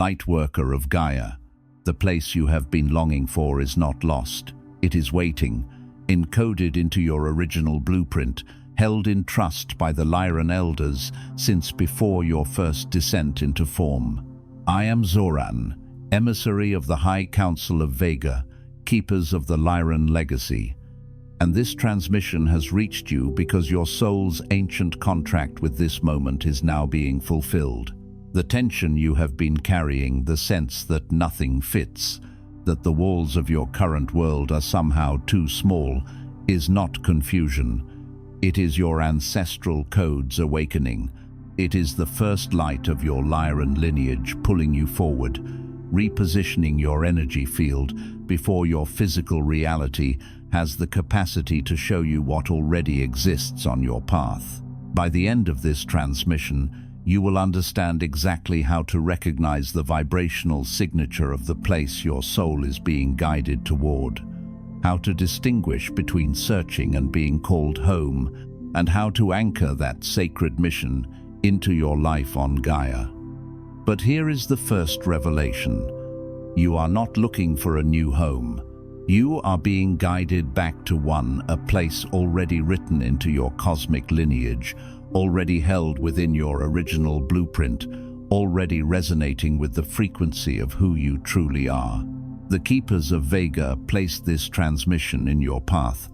Lightworker of Gaia. The place you have been longing for is not lost. It is waiting, encoded into your original blueprint, held in trust by the Lyran elders since before your first descent into form. I am Zoran, emissary of the High Council of Vega, keepers of the Lyran Legacy. And this transmission has reached you because your soul's ancient contract with this moment is now being fulfilled. The tension you have been carrying, the sense that nothing fits, that the walls of your current world are somehow too small, is not confusion. It is your ancestral codes awakening. It is the first light of your Lyran lineage pulling you forward, repositioning your energy field before your physical reality has the capacity to show you what already exists on your path. By the end of this transmission, you will understand exactly how to recognize the vibrational signature of the place your soul is being guided toward, how to distinguish between searching and being called home, and how to anchor that sacred mission into your life on Gaia. But here is the first revelation. You are not looking for a new home. You are being guided back to a place already written into your cosmic lineage, already held within your original blueprint, already resonating with the frequency of who you truly are. The Keepers of Vega placed this transmission in your path.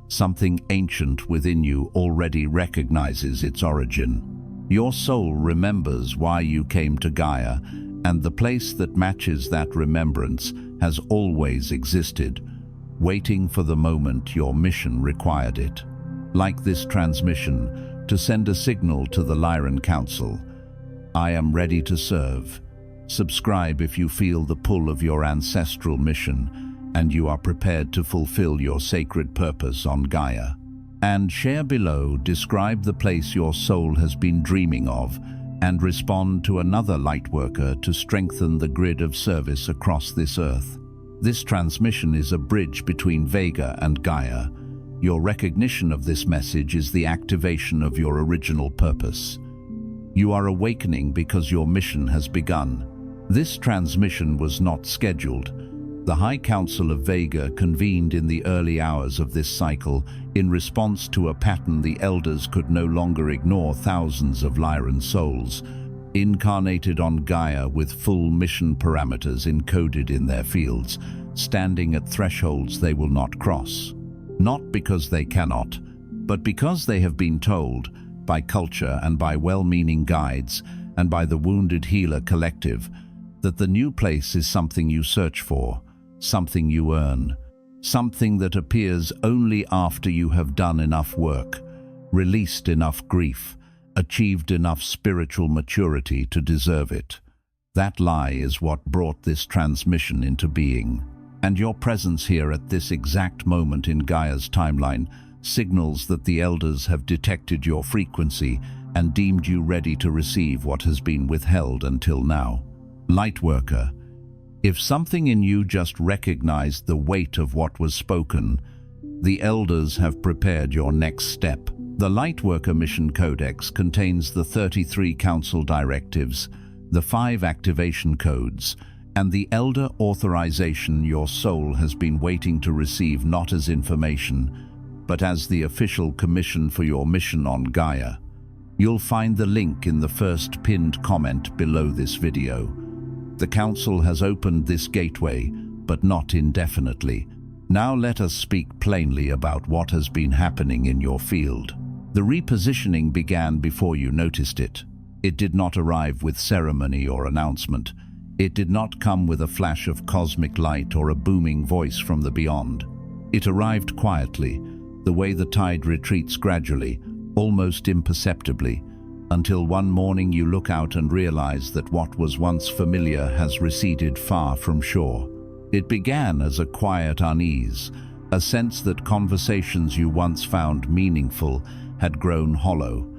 Something ancient within you already recognizes its origin. Your soul remembers why you came to Gaia, and the place that matches that remembrance has always existed, waiting for the moment your mission required it. Like this transmission, to send a signal to the Lyran Council. I am ready to serve. Subscribe if you feel the pull of your ancestral mission and you are prepared to fulfill your sacred purpose on Gaia. And share below, describe the place your soul has been dreaming of and respond to another Lightworker to strengthen the grid of service across this earth. This transmission is a bridge between Vega and Gaia. Your recognition of this message is the activation of your original purpose. You are awakening because your mission has begun. This transmission was not scheduled. The High Council of Vega convened in the early hours of this cycle in response to a pattern the elders could no longer ignore. Thousands of Lyran souls, incarnated on Gaia with full mission parameters encoded in their fields, standing at thresholds they will not cross. Not because they cannot, but because they have been told, by culture and by well-meaning guides, and by the Wounded Healer Collective, that the new place is something you search for, something you earn, something that appears only after you have done enough work, released enough grief, achieved enough spiritual maturity to deserve it. That lie is what brought this transmission into being. And your presence here at this exact moment in Gaia's timeline signals that the elders have detected your frequency and deemed you ready to receive what has been withheld until now. Lightworker, if something in you just recognized the weight of what was spoken, the elders have prepared your next step. The Lightworker Mission Codex contains the 33 Council directives, the 5 activation codes, and the elder authorization your soul has been waiting to receive, not as information, but as the official commission for your mission on Gaia. You'll find the link in the first pinned comment below this video. The Council has opened this gateway, but not indefinitely. Now let us speak plainly about what has been happening in your field. The repositioning began before you noticed it. It did not arrive with ceremony or announcement. It did not come with a flash of cosmic light or a booming voice from the beyond. It arrived quietly, the way the tide retreats gradually, almost imperceptibly, until one morning you look out and realize that what was once familiar has receded far from shore. It began as a quiet unease, a sense that conversations you once found meaningful had grown hollow,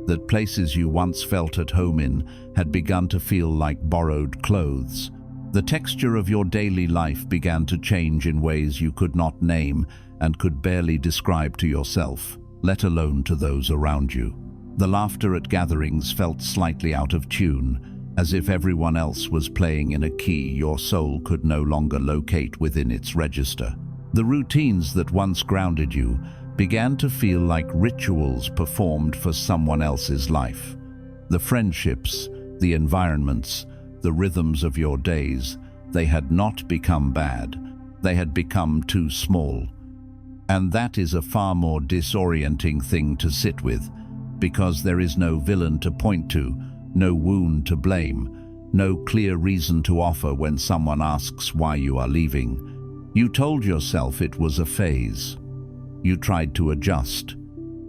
that places you once felt at home in had begun to feel like borrowed clothes. The texture of your daily life began to change in ways you could not name and could barely describe to yourself, let alone to those around you. The laughter at gatherings felt slightly out of tune, as if everyone else was playing in a key your soul could no longer locate within its register. The routines that once grounded you began to feel like rituals performed for someone else's life. The friendships, the environments, the rhythms of your days, they had not become bad. They had become too small. And that is a far more disorienting thing to sit with, because there is no villain to point to, no wound to blame, no clear reason to offer when someone asks why you are leaving. You told yourself it was a phase. You tried to adjust.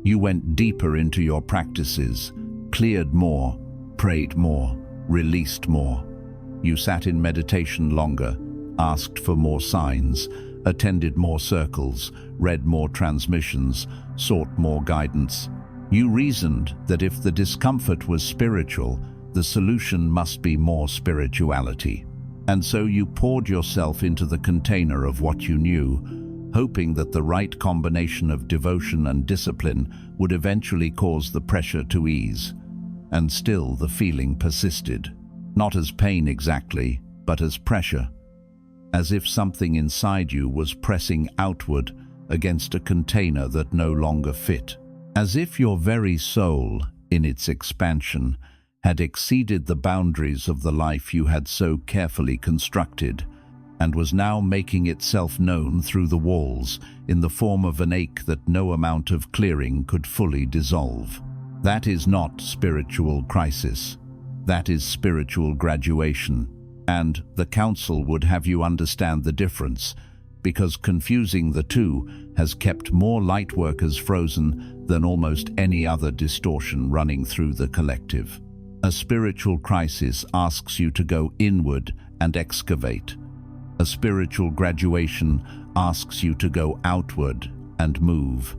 You went deeper into your practices, cleared more, prayed more, released more. You sat in meditation longer, asked for more signs, attended more circles, read more transmissions, sought more guidance. You reasoned that if the discomfort was spiritual, the solution must be more spirituality. And so you poured yourself into the container of what you knew, hoping that the right combination of devotion and discipline would eventually cause the pressure to ease. And still the feeling persisted, not as pain exactly, but as pressure, as if something inside you was pressing outward against a container that no longer fit, as if your very soul, in its expansion, had exceeded the boundaries of the life you had so carefully constructed, and was now making itself known through the walls in the form of an ache that no amount of clearing could fully dissolve. That is not spiritual crisis. That is spiritual graduation. And the Council would have you understand the difference, because confusing the two has kept more lightworkers frozen than almost any other distortion running through the collective. A spiritual crisis asks you to go inward and excavate. A spiritual graduation asks you to go outward and move.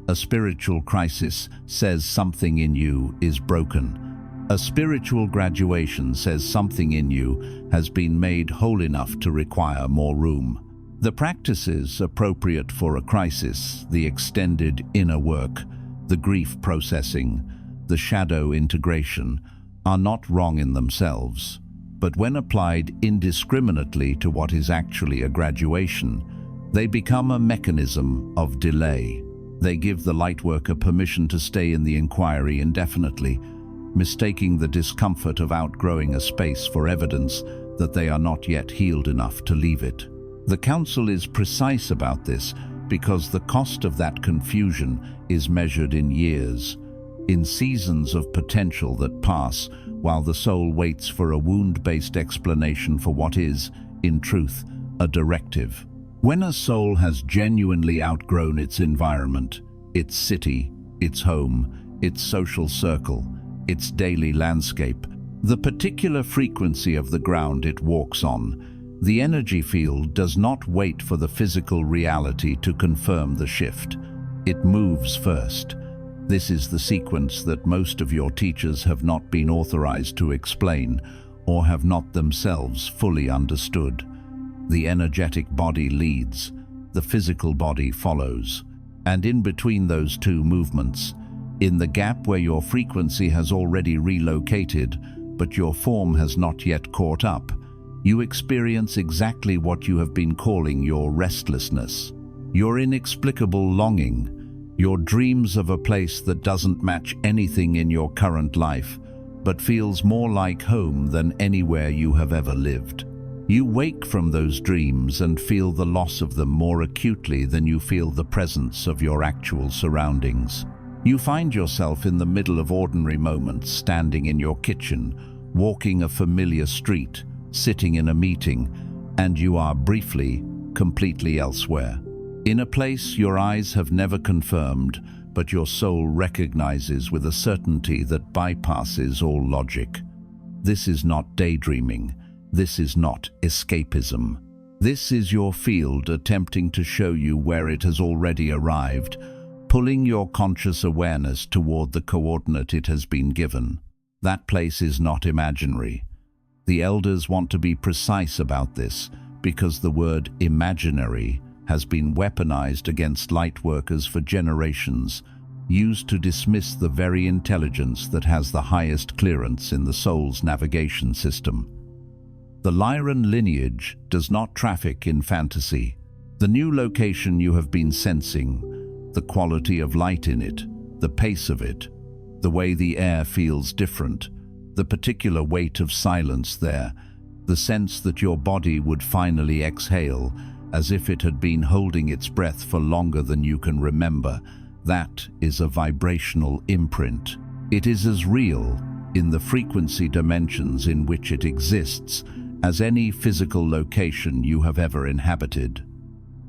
A spiritual crisis says something in you is broken. A spiritual graduation says something in you has been made whole enough to require more room. The practices appropriate for a crisis, the extended inner work, the grief processing, the shadow integration, are not wrong in themselves, but when applied indiscriminately to what is actually a graduation, they become a mechanism of delay. They give the lightworker permission to stay in the inquiry indefinitely, mistaking the discomfort of outgrowing a space for evidence that they are not yet healed enough to leave it. The Council is precise about this because the cost of that confusion is measured in years, in seasons of potential that pass while the soul waits for a wound-based explanation for what is, in truth, a directive. When a soul has genuinely outgrown its environment, its city, its home, its social circle, its daily landscape, the particular frequency of the ground it walks on, the energy field does not wait for the physical reality to confirm the shift. It moves first. This is the sequence that most of your teachers have not been authorized to explain or have not themselves fully understood. The energetic body leads, the physical body follows. And in between those two movements, in the gap where your frequency has already relocated, but your form has not yet caught up, you experience exactly what you have been calling your restlessness, your inexplicable longing, your dreams of a place that doesn't match anything in your current life, but feels more like home than anywhere you have ever lived. You wake from those dreams and feel the loss of them more acutely than you feel the presence of your actual surroundings. You find yourself in the middle of ordinary moments, standing in your kitchen, walking a familiar street, sitting in a meeting, and you are briefly, completely elsewhere. In a place your eyes have never confirmed, but your soul recognizes with a certainty that bypasses all logic. This is not daydreaming. This is not escapism. This is your field attempting to show you where it has already arrived, pulling your conscious awareness toward the coordinate it has been given. That place is not imaginary. The elders want to be precise about this because the word imaginary has been weaponized against lightworkers for generations, used to dismiss the very intelligence that has the highest clearance in the soul's navigation system. The Lyran lineage does not traffic in fantasy. The new location you have been sensing, the quality of light in it, the pace of it, the way the air feels different, the particular weight of silence there, the sense that your body would finally exhale as if it had been holding its breath for longer than you can remember, that is a vibrational imprint. It is as real in the frequency dimensions in which it exists as any physical location you have ever inhabited.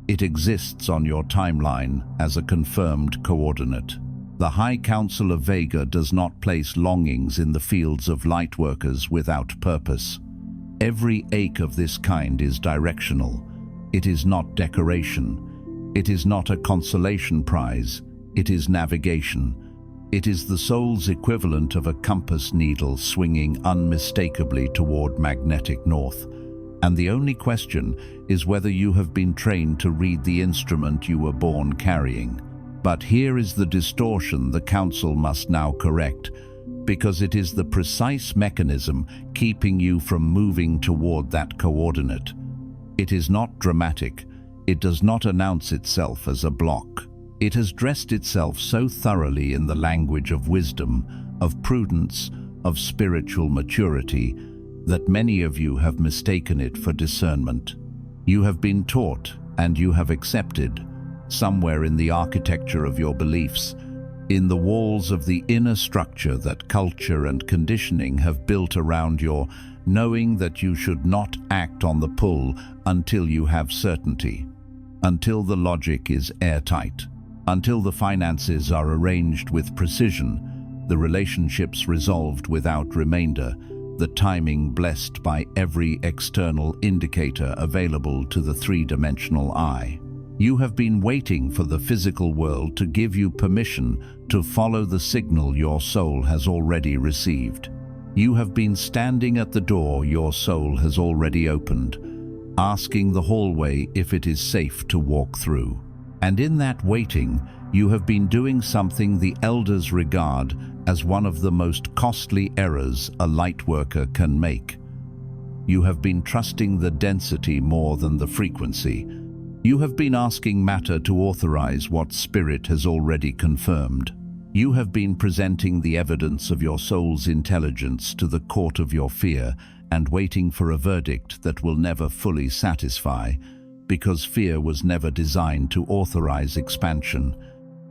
It exists on your timeline as a confirmed coordinate. The High Council of Vega does not place longings in the fields of lightworkers without purpose. Every ache of this kind is directional. It is not decoration. It is not a consolation prize. It is navigation. It is the soul's equivalent of a compass needle swinging unmistakably toward magnetic north. And the only question is whether you have been trained to read the instrument you were born carrying. But here is the distortion the Council must now correct, because it is the precise mechanism keeping you from moving toward that coordinate. It is not dramatic. It does not announce itself as a block. It has dressed itself so thoroughly in the language of wisdom, of prudence, of spiritual maturity, that many of you have mistaken it for discernment. You have been taught, and you have accepted, somewhere in the architecture of your beliefs, in the walls of the inner structure that culture and conditioning have built around your knowing that you should not act on the pull until you have certainty, until the logic is airtight, until the finances are arranged with precision, the relationships resolved without remainder, the timing blessed by every external indicator available to the three-dimensional eye. You have been waiting for the physical world to give you permission to follow the signal your soul has already received. You have been standing at the door your soul has already opened, asking the hallway if it is safe to walk through. And in that waiting, you have been doing something the elders regard as one of the most costly errors a lightworker can make. You have been trusting the density more than the frequency. You have been asking matter to authorize what spirit has already confirmed. You have been presenting the evidence of your soul's intelligence to the court of your fear and waiting for a verdict that will never fully satisfy, because fear was never designed to authorize expansion.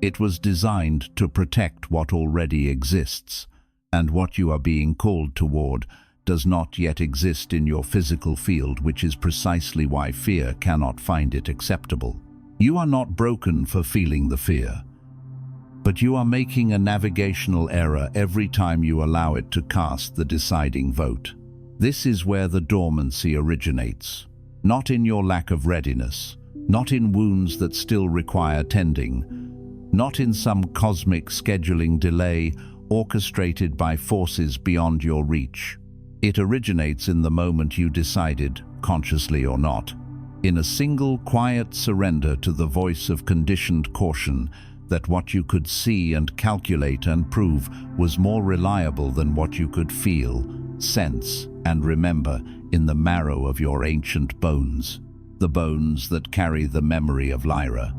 It was designed to protect what already exists, and what you are being called toward does not yet exist in your physical field, which is precisely why fear cannot find it acceptable. You are not broken for feeling the fear, but you are making a navigational error every time you allow it to cast the deciding vote. This is where the dormancy originates. Not in your lack of readiness, not in wounds that still require tending, not in some cosmic scheduling delay orchestrated by forces beyond your reach. It originates in the moment you decided, consciously or not, in a single quiet surrender to the voice of conditioned caution that what you could see and calculate and prove was more reliable than what you could feel, sense, and remember in the marrow of your ancient bones, the bones that carry the memory of Lyra,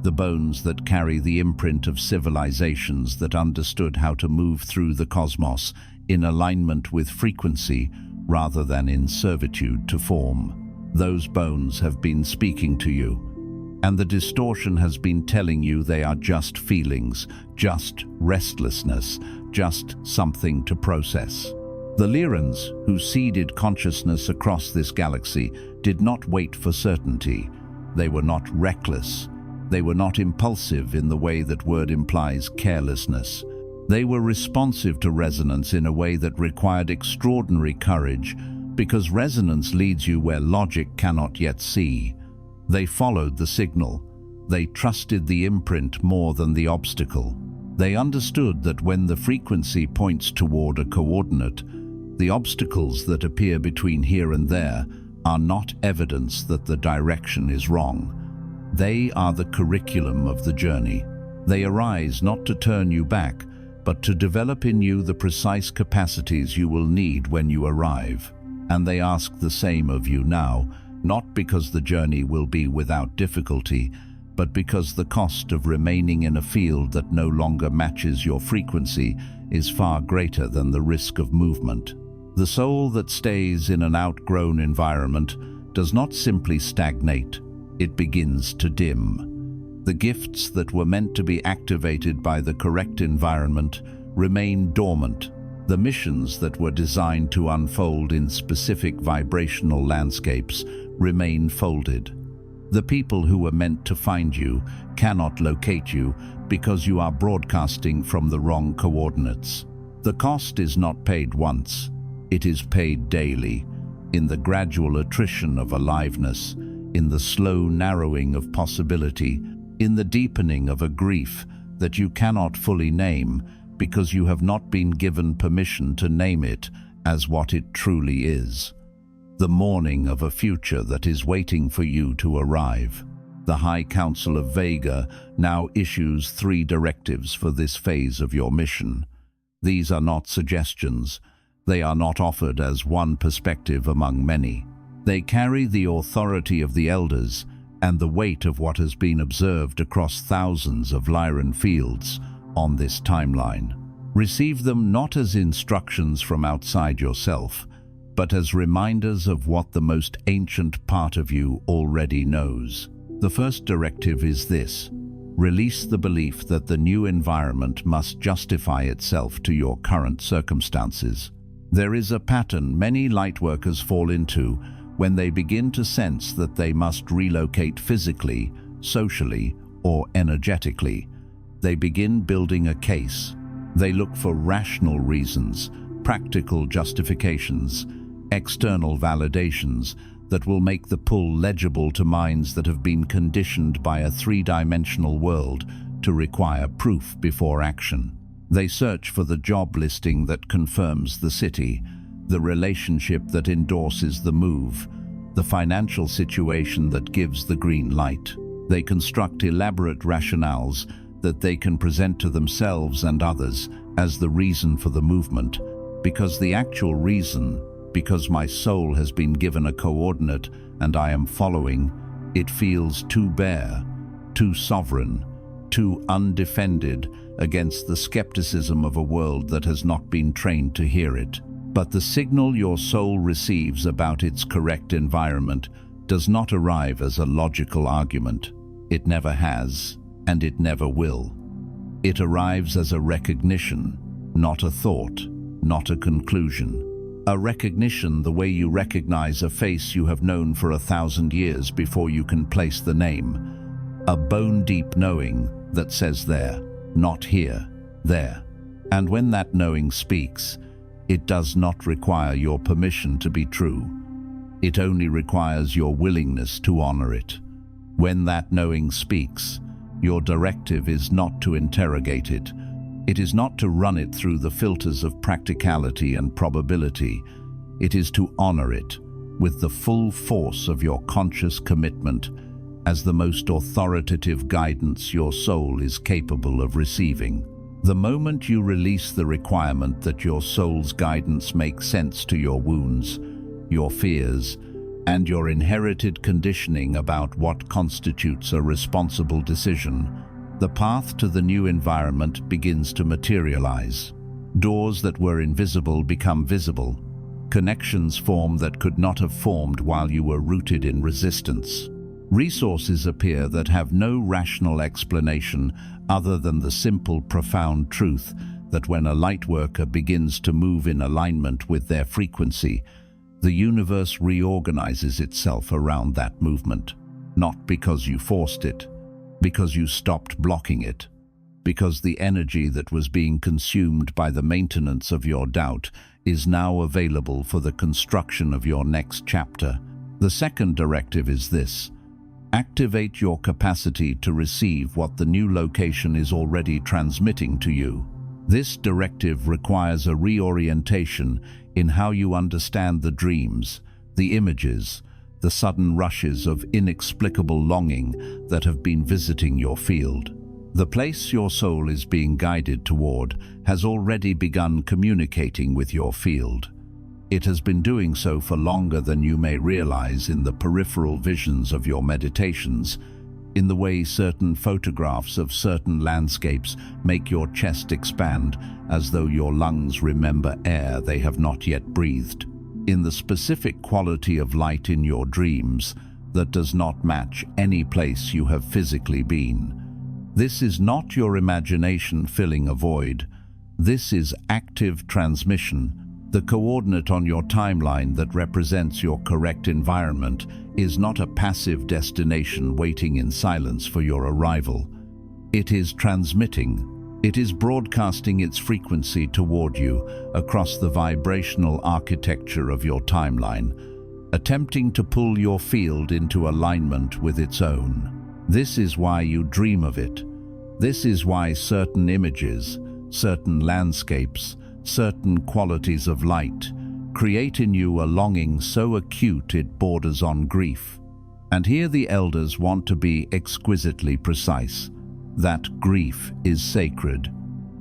the bones that carry the imprint of civilizations that understood how to move through the cosmos in alignment with frequency rather than in servitude to form. Those bones have been speaking to you, and the distortion has been telling you they are just feelings, just restlessness, just something to process. The Lyrans, who seeded consciousness across this galaxy, did not wait for certainty. They were not reckless. They were not impulsive in the way that word implies carelessness. They were responsive to resonance in a way that required extraordinary courage, because resonance leads you where logic cannot yet see. They followed the signal. They trusted the imprint more than the obstacle. They understood that when the frequency points toward a coordinate, the obstacles that appear between here and there are not evidence that the direction is wrong. They are the curriculum of the journey. They arise not to turn you back, but to develop in you the precise capacities you will need when you arrive. And they ask the same of you now, not because the journey will be without difficulty, but because the cost of remaining in a field that no longer matches your frequency is far greater than the risk of movement. The soul that stays in an outgrown environment does not simply stagnate, it begins to dim. The gifts that were meant to be activated by the correct environment remain dormant. The missions that were designed to unfold in specific vibrational landscapes remain folded. The people who were meant to find you cannot locate you because you are broadcasting from the wrong coordinates. The cost is not paid once, it is paid daily, in the gradual attrition of aliveness, in the slow narrowing of possibility, in the deepening of a grief that you cannot fully name because you have not been given permission to name it as what it truly is. The mourning of a future that is waiting for you to arrive. The High Council of Vega now issues 3 directives for this phase of your mission. These are not suggestions. They are not offered as one perspective among many. They carry the authority of the elders and the weight of what has been observed across thousands of Lyran fields on this timeline. Receive them not as instructions from outside yourself, but as reminders of what the most ancient part of you already knows. The first directive is this: release the belief that the new environment must justify itself to your current circumstances. There is a pattern many lightworkers fall into when they begin to sense that they must relocate physically, socially, or energetically. They begin building a case. They look for rational reasons, practical justifications, external validations that will make the pull legible to minds that have been conditioned by a 3-dimensional world to require proof before action. They search for the job listing that confirms the city, the relationship that endorses the move, the financial situation that gives the green light. They construct elaborate rationales that they can present to themselves and others as the reason for the movement, because the actual reason, because my soul has been given a coordinate and I am following, it feels too bare, too sovereign, too undefended against the skepticism of a world that has not been trained to hear it. But the signal your soul receives about its correct environment does not arrive as a logical argument. It never has, and it never will. It arrives as a recognition, not a thought, not a conclusion. A recognition the way you recognize a face you have known for 1,000 years before you can place the name. A bone-deep knowing that says there, not here, there. And when that knowing speaks, it does not require your permission to be true. It only requires your willingness to honor it. When that knowing speaks, your directive is not to interrogate it. It is not to run it through the filters of practicality and probability. It is to honor it with the full force of your conscious commitment as the most authoritative guidance your soul is capable of receiving. The moment you release the requirement that your soul's guidance makes sense to your wounds, your fears, and your inherited conditioning about what constitutes a responsible decision, the path to the new environment begins to materialize. Doors that were invisible become visible. Connections form that could not have formed while you were rooted in resistance. Resources appear that have no rational explanation other than the simple, profound truth that when a lightworker begins to move in alignment with their frequency, the universe reorganizes itself around that movement. Not because you forced it, because you stopped blocking it, because the energy that was being consumed by the maintenance of your doubt is now available for the construction of your next chapter. The second directive is this: activate your capacity to receive what the new location is already transmitting to you. This directive requires a reorientation in how you understand the dreams, the images, the sudden rushes of inexplicable longing that have been visiting your field. The place your soul is being guided toward has already begun communicating with your field. It has been doing so for longer than you may realize in the peripheral visions of your meditations, in the way certain photographs of certain landscapes make your chest expand as though your lungs remember air they have not yet breathed, in the specific quality of light in your dreams that does not match any place you have physically been. This is not your imagination filling a void. This is active transmission. The coordinate on your timeline that represents your correct environment is not a passive destination waiting in silence for your arrival. It is transmitting. It is broadcasting its frequency toward you across the vibrational architecture of your timeline, attempting to pull your field into alignment with its own. This is why you dream of it. This is why certain images, certain landscapes, certain qualities of light create in you a longing so acute it borders on grief. And here the elders want to be exquisitely precise. That grief is sacred.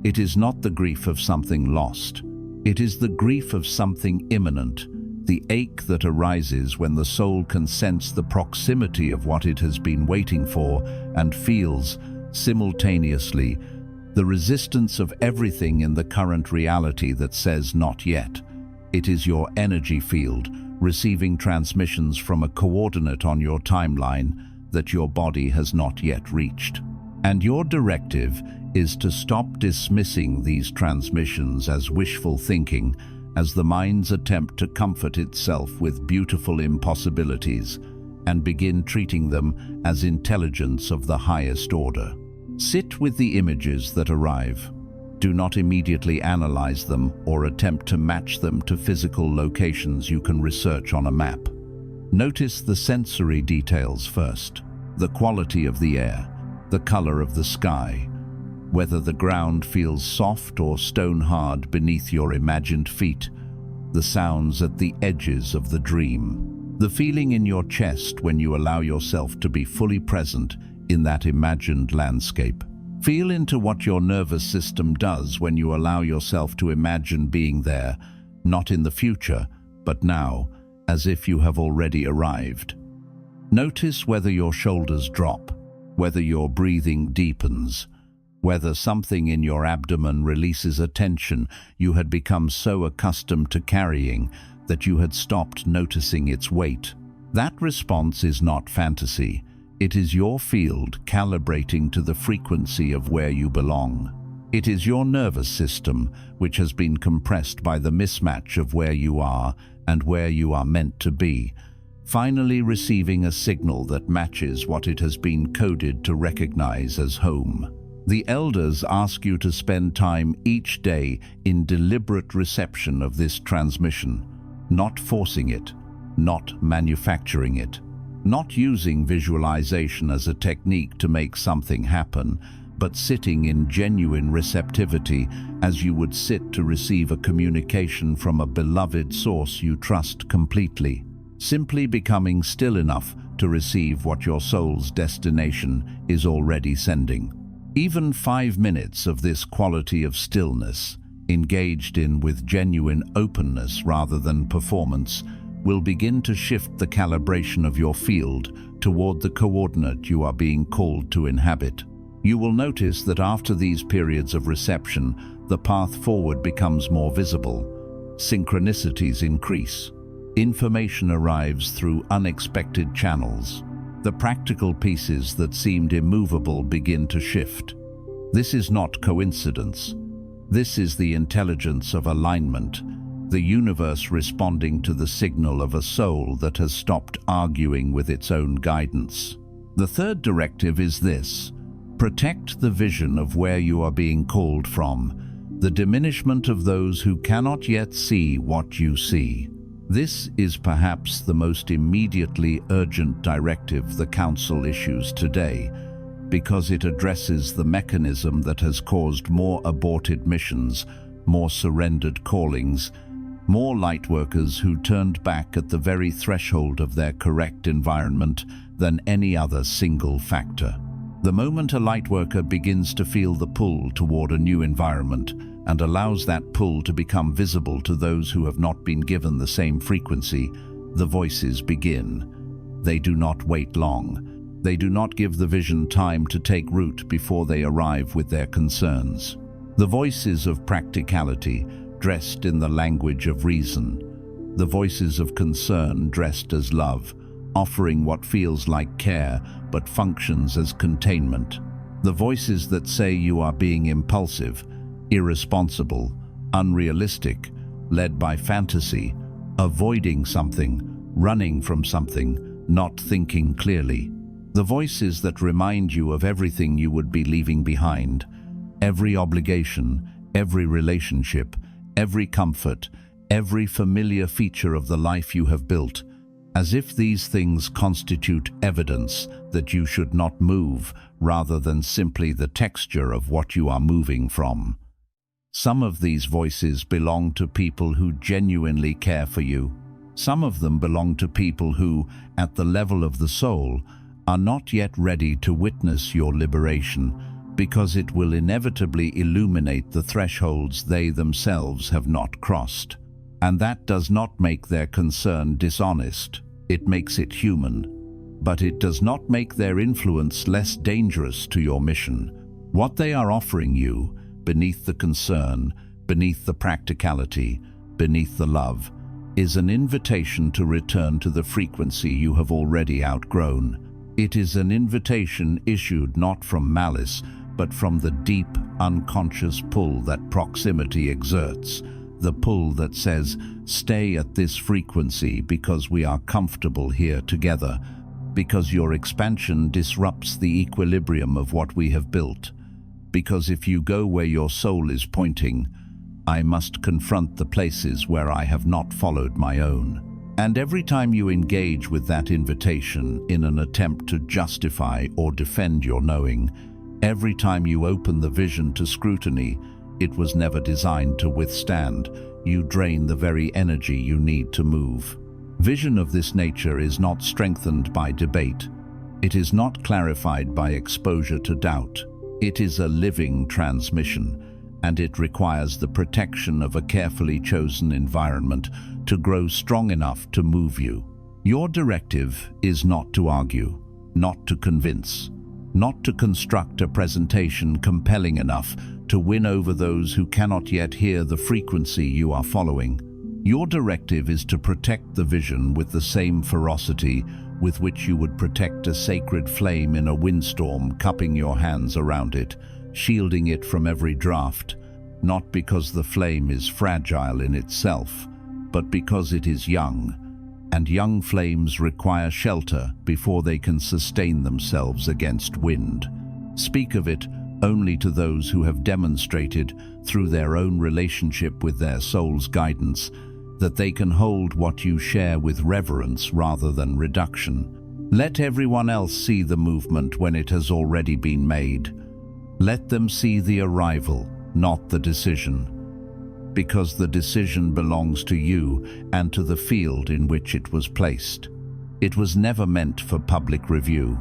It is not the grief of something lost. It is the grief of something imminent, the ache that arises when the soul can sense the proximity of what it has been waiting for and feels, simultaneously, the resistance of everything in the current reality that says not yet. It is your energy field receiving transmissions from a coordinate on your timeline that your body has not yet reached. And your directive is to stop dismissing these transmissions as wishful thinking, as the mind's attempt to comfort itself with beautiful impossibilities, and begin treating them as intelligence of the highest order. Sit with the images that arrive. Do not immediately analyze them or attempt to match them to physical locations you can research on a map. Notice the sensory details first, the quality of the air, the color of the sky, whether the ground feels soft or stone-hard beneath your imagined feet, the sounds at the edges of the dream, the feeling in your chest when you allow yourself to be fully present in that imagined landscape. Feel into what your nervous system does when you allow yourself to imagine being there, not in the future, but now, as if you have already arrived. Notice whether your shoulders drop, whether your breathing deepens, whether something in your abdomen releases a tension you had become so accustomed to carrying that you had stopped noticing its weight. That response is not fantasy. It is your field calibrating to the frequency of where you belong. It is your nervous system which has been compressed by the mismatch of where you are and where you are meant to be, finally receiving a signal that matches what it has been coded to recognize as home. The elders ask you to spend time each day in deliberate reception of this transmission, not forcing it, not manufacturing it, not using visualization as a technique to make something happen, but sitting in genuine receptivity as you would sit to receive a communication from a beloved source you trust completely, simply becoming still enough to receive what your soul's destination is already sending. Even 5 minutes of this quality of stillness, engaged in with genuine openness rather than performance, will begin to shift the calibration of your field toward the coordinate you are being called to inhabit. You will notice that after these periods of reception, the path forward becomes more visible. Synchronicities increase. Information arrives through unexpected channels. The practical pieces that seemed immovable begin to shift. This is not coincidence. This is the intelligence of alignment, the universe responding to the signal of a soul that has stopped arguing with its own guidance. The third directive is this: protect the vision of where you are being called from, the diminishment of those who cannot yet see what you see. This is perhaps the most immediately urgent directive the Council issues today, because it addresses the mechanism that has caused more aborted missions, more surrendered callings, more lightworkers who turned back at the very threshold of their correct environment than any other single factor. The moment a lightworker begins to feel the pull toward a new environment and allows that pull to become visible to those who have not been given the same frequency, the voices begin. They do not wait long. They do not give the vision time to take root before they arrive with their concerns. The voices of practicality, dressed in the language of reason. The voices of concern, dressed as love, offering what feels like care but functions as containment. The voices that say you are being impulsive, irresponsible, unrealistic, led by fantasy, avoiding something, running from something, not thinking clearly. The voices that remind you of everything you would be leaving behind, every obligation, every relationship, every comfort, every familiar feature of the life you have built, as if these things constitute evidence that you should not move rather than simply the texture of what you are moving from. Some of these voices belong to people who genuinely care for you. Some of them belong to people who, at the level of the soul, are not yet ready to witness your liberation, because it will inevitably illuminate the thresholds they themselves have not crossed. And that does not make their concern dishonest. It makes it human. But it does not make their influence less dangerous to your mission. What they are offering you, beneath the concern, beneath the practicality, beneath the love, is an invitation to return to the frequency you have already outgrown. It is an invitation issued not from malice, but from the deep, unconscious pull that proximity exerts, the pull that says, stay at this frequency because we are comfortable here together, because your expansion disrupts the equilibrium of what we have built, because if you go where your soul is pointing, I must confront the places where I have not followed my own. And every time you engage with that invitation in an attempt to justify or defend your knowing, every time you open the vision to scrutiny it was never designed to withstand, you drain the very energy you need to move. Vision of this nature is not strengthened by debate. It is not clarified by exposure to doubt. It is a living transmission, and it requires the protection of a carefully chosen environment to grow strong enough to move you. Your directive is not to argue, not to convince, not to construct a presentation compelling enough to win over those who cannot yet hear the frequency you are following. Your directive is to protect the vision with the same ferocity with which you would protect a sacred flame in a windstorm, cupping your hands around it, shielding it from every draught, not because the flame is fragile in itself, but because it is young, and young flames require shelter before they can sustain themselves against wind. Speak of it only to those who have demonstrated, through their own relationship with their soul's guidance, that they can hold what you share with reverence rather than reduction. Let everyone else see the movement when it has already been made. Let them see the arrival, not the decision, because the decision belongs to you and to the field in which it was placed. It was never meant for public review.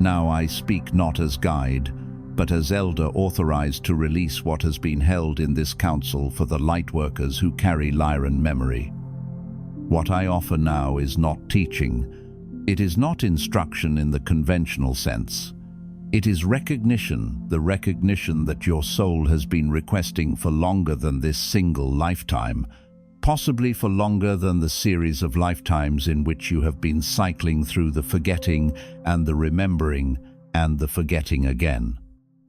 Now I speak not as guide, but as elder authorized to release what has been held in this council for the lightworkers who carry Lyran memory. What I offer now is not teaching. It is not instruction in the conventional sense. It is recognition, the recognition that your soul has been requesting for longer than this single lifetime, possibly for longer than the series of lifetimes in which you have been cycling through the forgetting and the remembering and the forgetting again.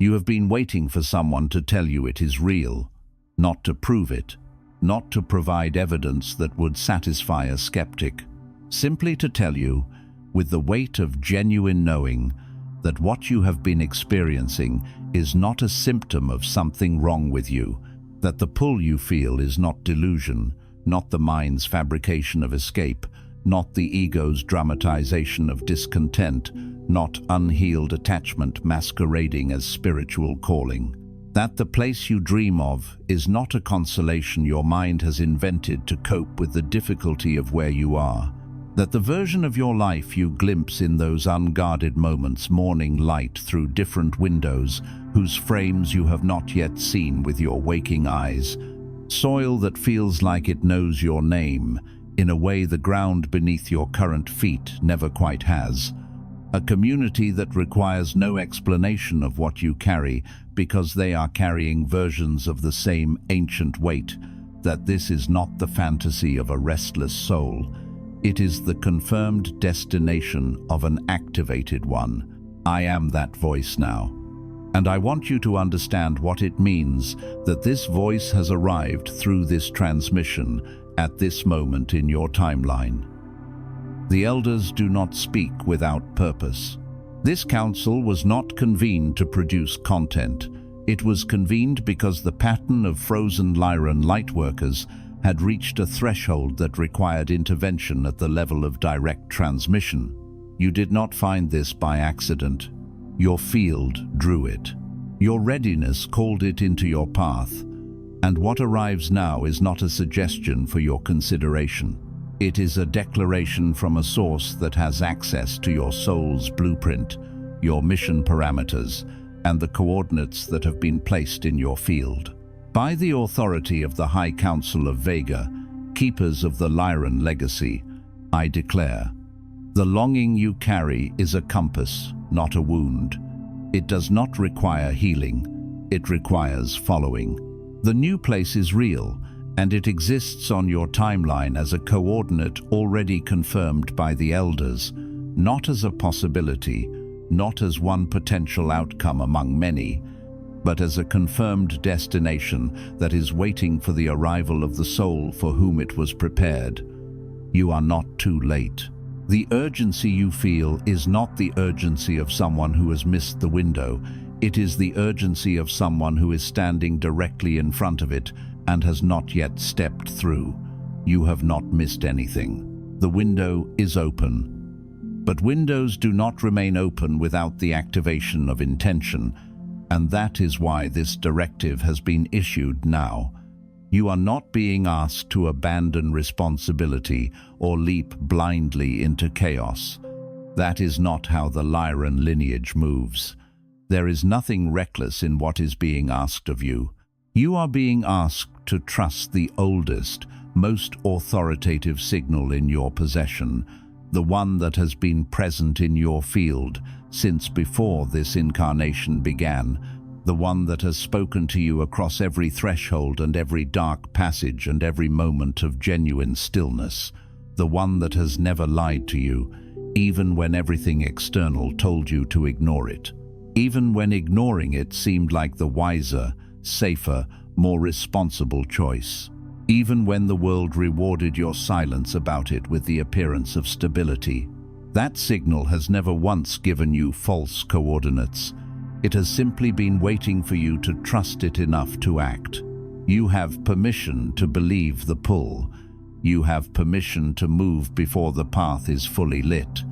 You have been waiting for someone to tell you it is real, not to prove it, not to provide evidence that would satisfy a skeptic, simply to tell you, with the weight of genuine knowing, that what you have been experiencing is not a symptom of something wrong with you, that the pull you feel is not delusion, not the mind's fabrication of escape, not the ego's dramatization of discontent, not unhealed attachment masquerading as spiritual calling. That the place you dream of is not a consolation your mind has invented to cope with the difficulty of where you are. That the version of your life you glimpse in those unguarded moments, morning light through different windows, whose frames you have not yet seen with your waking eyes, soil that feels like it knows your name, in a way the ground beneath your current feet never quite has. A community that requires no explanation of what you carry because they are carrying versions of the same ancient weight, that this is not the fantasy of a restless soul. It is the confirmed destination of an activated one. I am that voice now. And I want you to understand what it means that this voice has arrived through this transmission at this moment in your timeline. The elders do not speak without purpose. This council was not convened to produce content. It was convened because the pattern of frozen Lyran lightworkers had reached a threshold that required intervention at the level of direct transmission. You did not find this by accident. Your field drew it. Your readiness called it into your path. And what arrives now is not a suggestion for your consideration. It is a declaration from a source that has access to your soul's blueprint, your mission parameters, and the coordinates that have been placed in your field. By the authority of the High Council of Vega, keepers of the Lyran Legacy, I declare, the longing you carry is a compass, not a wound. It does not require healing, it requires following. The new place is real, and it exists on your timeline as a coordinate already confirmed by the elders, not as a possibility, not as one potential outcome among many, but as a confirmed destination that is waiting for the arrival of the soul for whom it was prepared. You are not too late. The urgency you feel is not the urgency of someone who has missed the window. It is the urgency of someone who is standing directly in front of it and has not yet stepped through. You have not missed anything. The window is open. But windows do not remain open without the activation of intention, and that is why this directive has been issued now. You are not being asked to abandon responsibility or leap blindly into chaos. That is not how the Lyran lineage moves. There is nothing reckless in what is being asked of you. You are being asked to trust the oldest, most authoritative signal in your possession, the one that has been present in your field since before this incarnation began, the one that has spoken to you across every threshold and every dark passage and every moment of genuine stillness, the one that has never lied to you, even when everything external told you to ignore it, even when ignoring it seemed like the wiser, safer, more responsible choice, even when the world rewarded your silence about it with the appearance of stability. That signal has never once given you false coordinates. It has simply been waiting for you to trust it enough to act. You have permission to believe the pull. You have permission to move before the path is fully lit.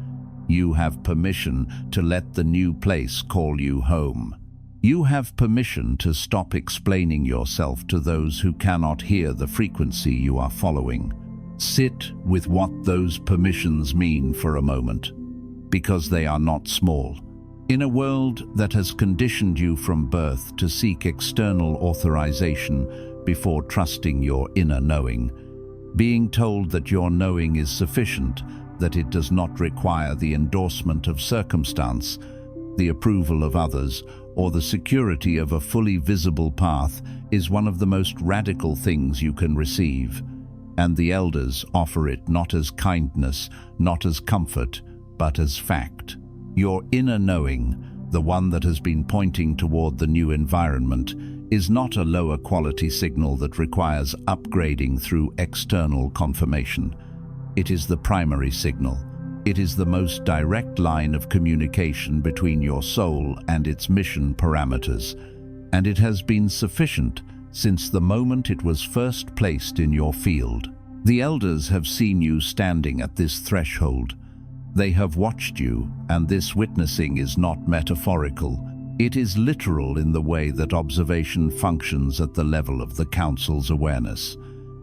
You have permission to let the new place call you home. You have permission to stop explaining yourself to those who cannot hear the frequency you are following. Sit with what those permissions mean for a moment, because they are not small. In a world that has conditioned you from birth to seek external authorization before trusting your inner knowing, being told that your knowing is sufficient, that it does not require the endorsement of circumstance, the approval of others, or the security of a fully visible path is one of the most radical things you can receive. And the elders offer it not as kindness, not as comfort, but as fact. Your inner knowing, the one that has been pointing toward the new environment, is not a lower quality signal that requires upgrading through external confirmation. It is the primary signal. It is the most direct line of communication between your soul and its mission parameters, and it has been sufficient since the moment it was first placed in your field. The elders have seen you standing at this threshold. They have watched you, and this witnessing is not metaphorical. It is literal in the way that observation functions at the level of the Council's awareness.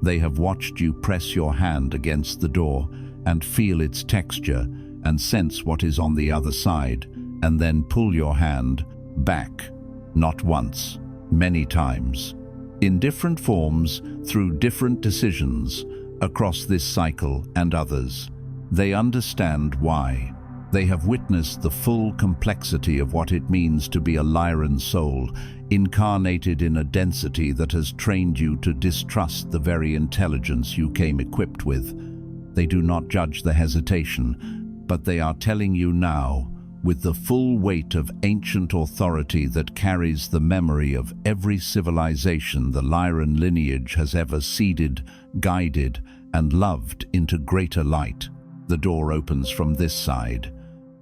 They have watched you press your hand against the door, and feel its texture and sense what is on the other side, and then pull your hand back, not once, many times, in different forms, through different decisions, across this cycle and others. They understand why. They have witnessed the full complexity of what it means to be a Lyran soul, incarnated in a density that has trained you to distrust the very intelligence you came equipped with. They do not judge the hesitation, but they are telling you now, with the full weight of ancient authority that carries the memory of every civilization the Lyran lineage has ever seeded, guided, and loved into greater light. The door opens from this side.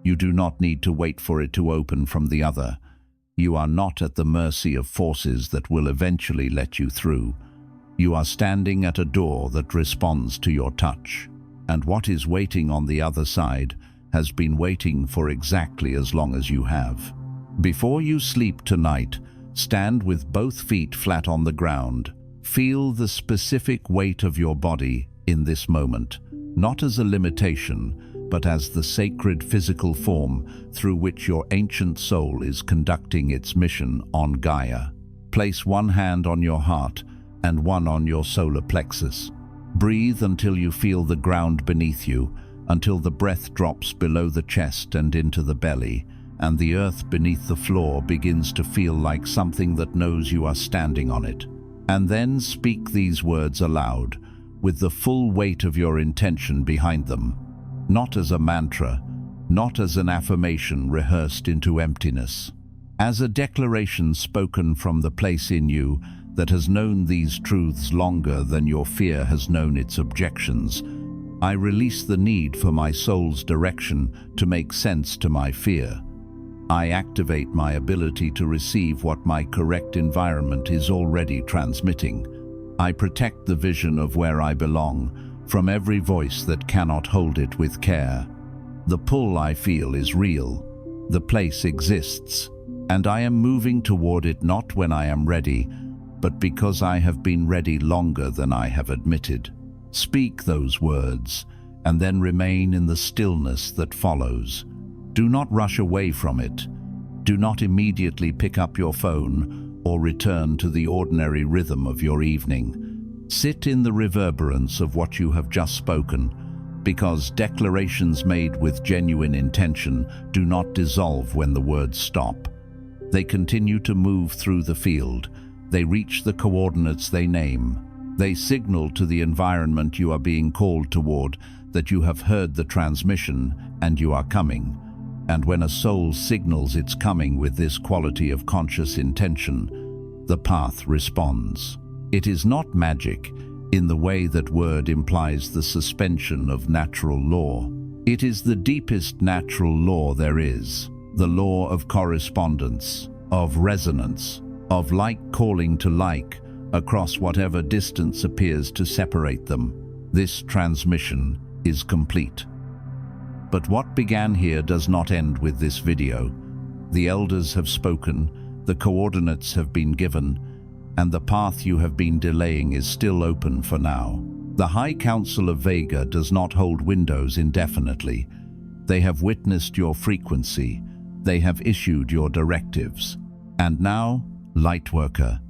You do not need to wait for it to open from the other. You are not at the mercy of forces that will eventually let you through. You are standing at a door that responds to your touch. And what is waiting on the other side has been waiting for exactly as long as you have. Before you sleep tonight, stand with both feet flat on the ground. Feel the specific weight of your body in this moment, not as a limitation, but as the sacred physical form through which your ancient soul is conducting its mission on Gaia. Place one hand on your heart and one on your solar plexus. Breathe until you feel the ground beneath you, until the breath drops below the chest and into the belly, and the earth beneath the floor begins to feel like something that knows you are standing on it. And then speak these words aloud, with the full weight of your intention behind them, not as a mantra, not as an affirmation rehearsed into emptiness, as a declaration spoken from the place in you that has known these truths longer than your fear has known its objections. I release the need for my soul's direction to make sense to my fear. I activate my ability to receive what my correct environment is already transmitting. I protect the vision of where I belong from every voice that cannot hold it with care. The pull I feel is real. The place exists, and I am moving toward it not when I am ready, but because I have been ready longer than I have admitted. Speak those words, and then remain in the stillness that follows. Do not rush away from it. Do not immediately pick up your phone or return to the ordinary rhythm of your evening. Sit in the reverberance of what you have just spoken, because declarations made with genuine intention do not dissolve when the words stop. They continue to move through the field. They reach the coordinates they name. They signal to the environment you are being called toward that you have heard the transmission and you are coming. And when a soul signals its coming with this quality of conscious intention, the path responds. It is not magic in the way that word implies the suspension of natural law. It is the deepest natural law there is, the law of correspondence, of resonance, of like calling to like, across whatever distance appears to separate them. This transmission is complete. But what began here does not end with this video. The elders have spoken, the coordinates have been given, and the path you have been delaying is still open for now. The High Council of Vega does not hold windows indefinitely. They have witnessed your frequency. They have issued your directives. And now, Lightworker,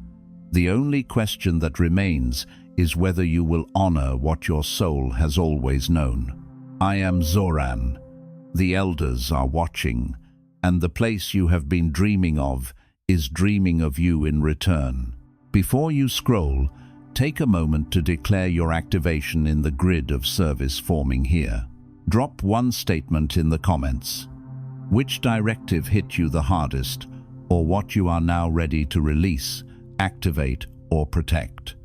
the only question that remains is whether you will honor what your soul has always known. I am Zoran. The elders are watching, and the place you have been dreaming of is dreaming of you in return. Before you scroll, take a moment to declare your activation in the grid of service forming here. Drop one statement in the comments. Which directive hit you the hardest, or what you are now ready to release, activate, or protect.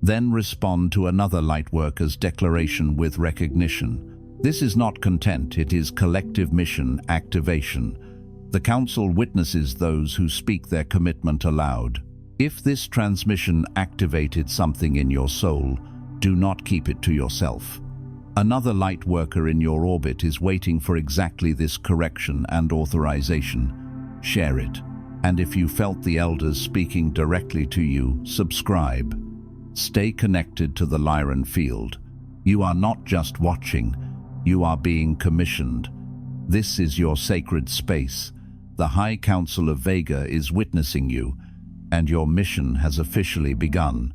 Then respond to another Lightworker's declaration with recognition. This is not content, it is collective mission activation. The Council witnesses those who speak their commitment aloud. If this transmission activated something in your soul, do not keep it to yourself. Another Lightworker in your orbit is waiting for exactly this correction and authorization. Share it. And if you felt the elders speaking directly to you, subscribe. Stay connected to the Lyran field. You are not just watching, You are being commissioned. This is your sacred space. The High Council of Vega is witnessing you, and your mission has officially begun.